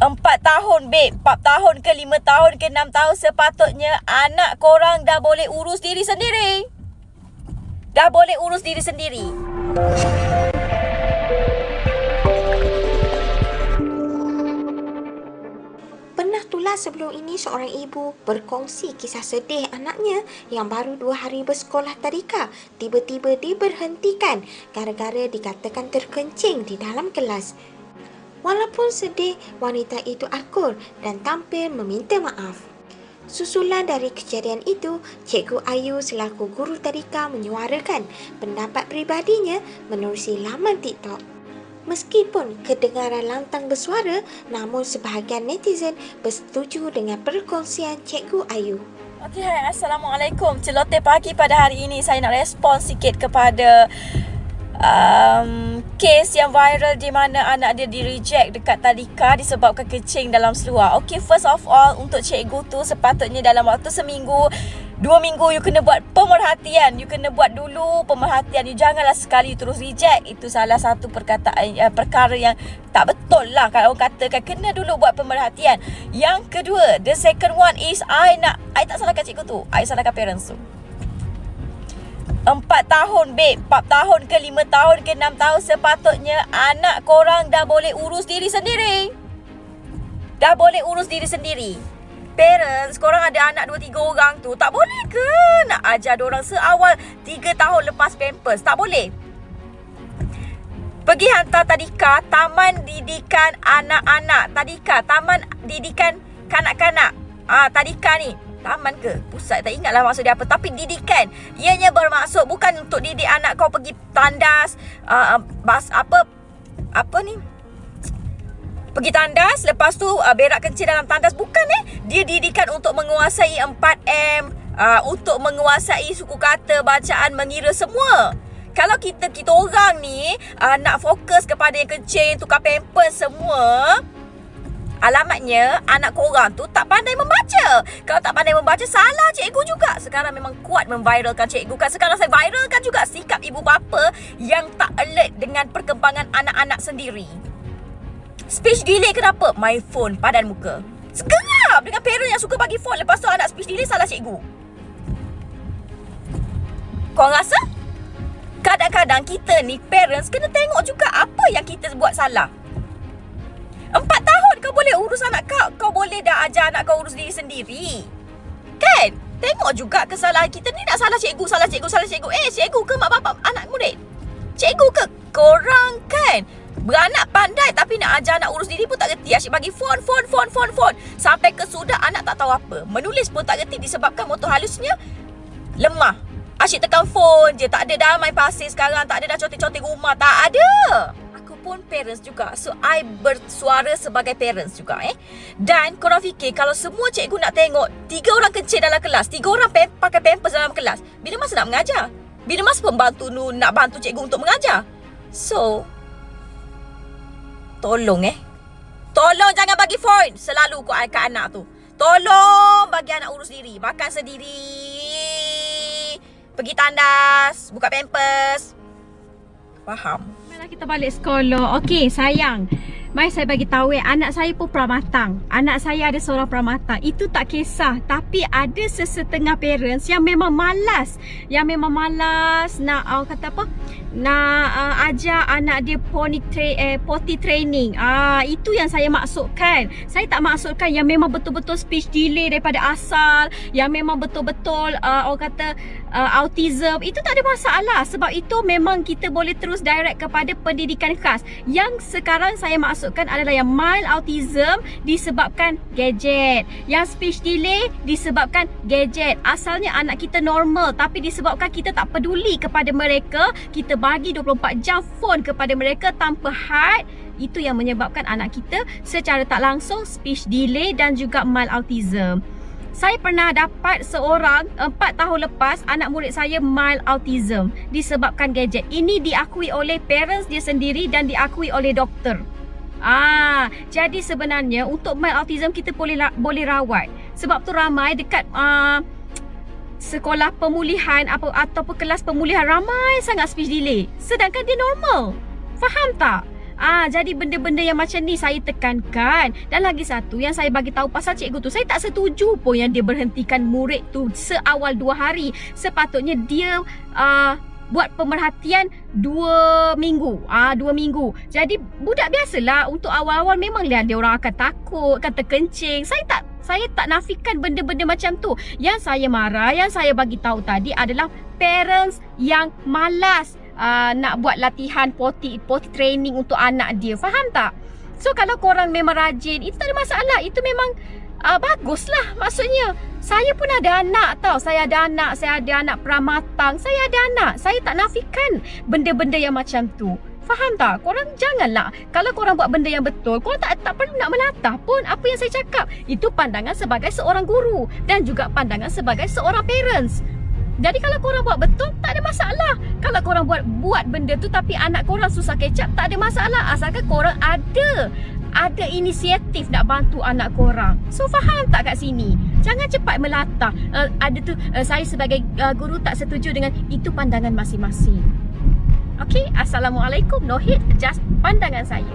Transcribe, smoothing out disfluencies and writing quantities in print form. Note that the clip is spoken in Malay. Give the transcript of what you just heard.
4 tahun, babe. 4 tahun ke 5 tahun ke 6 tahun sepatutnya anak korang dah boleh urus diri sendiri. Dah boleh urus diri sendiri. Pernah tulah sebelum ini seorang ibu berkongsi kisah sedih anaknya yang baru 2 hari bersekolah tadika tiba-tiba diberhentikan gara-gara dikatakan terkencing di dalam kelas. Walaupun sedih, wanita itu akur dan tampil meminta maaf. Susulan dari kejadian itu, Cikgu Ayu selaku guru tadika menyuarakan pendapat pribadinya menerusi laman TikTok. Meskipun kedengaran lantang bersuara, namun sebahagian netizen bersetuju dengan perkongsian Cikgu Ayu. Okey, hai, Assalamualaikum. Celoteh pagi pada hari ini saya nak respon sikit kepada kes yang viral di mana anak dia di-reject dekat tadika disebabkan kencing dalam seluar. Okey, first of all, untuk cikgu tu sepatutnya dalam waktu seminggu, 2 minggu you kena buat pemerhatian. You kena buat dulu pemerhatian. You janganlah sekali terus reject. Itu salah satu perkara yang tak betul lah kalau orang katakan kena dulu buat pemerhatian. Yang kedua, the second one is I tak salahkan cikgu tu, I salahkan parents tu. 4 tahun, babe. 4 tahun ke 5 tahun ke 6 tahun sepatutnya anak korang dah boleh urus diri sendiri. Dah boleh urus diri sendiri. Parents, korang ada anak 2-3 orang tu, tak boleh ke nak ajar diorang seawal 3 tahun lepas pampers? Tak boleh. Pergi hantar tadika, taman didikan anak-anak. Tadika, taman didikan kanak-kanak. Tadika ni taman ke? Pusat, tak ingatlah maksud dia apa. Tapi didikan, ianya bermaksud bukan untuk didik anak kau pergi tandas, pergi tandas, lepas tu berak kencing dalam tandas. Bukan Dia didikan untuk menguasai 4M, untuk menguasai suku kata, bacaan, mengira semua. Kalau kita orang ni nak fokus kepada yang kencing, tukar pampers semua, alamatnya anak korang tu tak pandai membaca. Kalau tak pandai membaca, salah cikgu juga. Sekarang memang kuat memviralkan cikgu kan. Sekarang saya viralkan juga sikap ibu bapa yang tak alert dengan perkembangan anak-anak sendiri. Speech delay kenapa? My phone padan muka. Segerap dengan parent yang suka bagi phone. Lepas tu anak speech delay, salah cikgu. Kau rasa? Kadang-kadang kita ni parents kena tengok juga apa yang kita buat salah. 4 tahun kau boleh urus anak kau. Kau boleh dah ajar anak kau urus diri sendiri. Kan? Tengok juga kesalahan kita ni. Nak salah cikgu, salah cikgu, salah cikgu. Cikgu ke mak bapak anak murid? Cikgu ke? Korang kan? Beranak pandai tapi nak ajar anak urus diri pun tak reti. Asyik bagi phone. Sampai ke sudah anak tak tahu apa. Menulis pun tak reti disebabkan motor halusnya lemah. Asyik tekan phone je. Tak ada dah main pasir sekarang. Tak ada dah cotik-cotik rumah. Tak ada. Pun parents juga. So I bersuara sebagai parents juga Dan korang fikir kalau semua cikgu nak tengok 3 orang kencing dalam kelas, 3 orang pakai pampers dalam kelas, bila masa nak mengajar? Bila masa pembantu nak bantu cikgu untuk mengajar? So tolong jangan bagi phone selalu kat anak tu. Tolong bagi anak urus diri. Makan sendiri, pergi tandas, buka pampers. Faham? Kita balik sekolah. Okey, sayang. Mai saya bagi tahu anak saya pun pramatang. Anak saya ada seorang pramatang. Itu tak kisah. Tapi ada sesetengah parents yang memang malas. Nak kata apa? Nak ajar anak dia potty training. Itu yang saya maksudkan. Saya tak maksudkan yang memang betul-betul speech delay daripada asal, yang memang betul-betul orang kata autism. Itu tak ada masalah. Sebab itu memang kita boleh terus direct kepada pendidikan khas. Yang sekarang saya maksudkan adalah yang mild autism disebabkan gadget, yang speech delay disebabkan gadget. Asalnya anak kita normal tapi disebabkan kita tak peduli kepada mereka, kita bagi 24 jam phone kepada mereka tanpa had. Itu yang menyebabkan anak kita secara tak langsung speech delay dan juga mild autism. Saya pernah dapat seorang 4 tahun lepas anak murid saya mild autism disebabkan gadget. Ini diakui oleh parents dia sendiri dan diakui oleh doktor. Jadi sebenarnya untuk mild autism kita boleh rawat. Sebab tu ramai dekat sekolah pemulihan ataupun kelas pemulihan ramai sangat speech delay. Sedangkan dia normal. Faham tak? Jadi benda-benda yang macam ni saya tekankan. Dan lagi satu yang saya bagi tahu pasal cikgu tu, saya tak setuju pun yang dia berhentikan murid tu seawal 2 hari. Sepatutnya dia buat pemerhatian 2 minggu. 2 minggu. Jadi budak biasalah untuk awal-awal memang dia orang akan takut, akan terkencing. Saya tak nafikan benda-benda macam tu. Yang saya marah, yang saya bagi tahu tadi adalah parents yang malas nak buat latihan potty training untuk anak dia. Faham tak? So kalau korang memang rajin, itu tak ada masalah. Itu memang baguslah. Maksudnya saya pun ada anak tau. Saya ada anak pramatang. Saya ada anak. Saya tak nafikan benda-benda yang macam tu. Faham tak? Korang janganlah. Kalau korang buat benda yang betul, korang tak perlu nak melatah pun apa yang saya cakap. Itu pandangan sebagai seorang guru dan juga pandangan sebagai seorang parents. Jadi kalau korang buat betul, tak ada masalah. Kalau korang buat benda tu tapi anak korang susah kecap, tak ada masalah. Asalkan korang ada inisiatif nak bantu anak korang. So faham tak kat sini? Jangan cepat melatah. Saya sebagai guru tak setuju dengan itu, pandangan masing-masing. Okey, Assalamualaikum. No hate, just pandangan saya.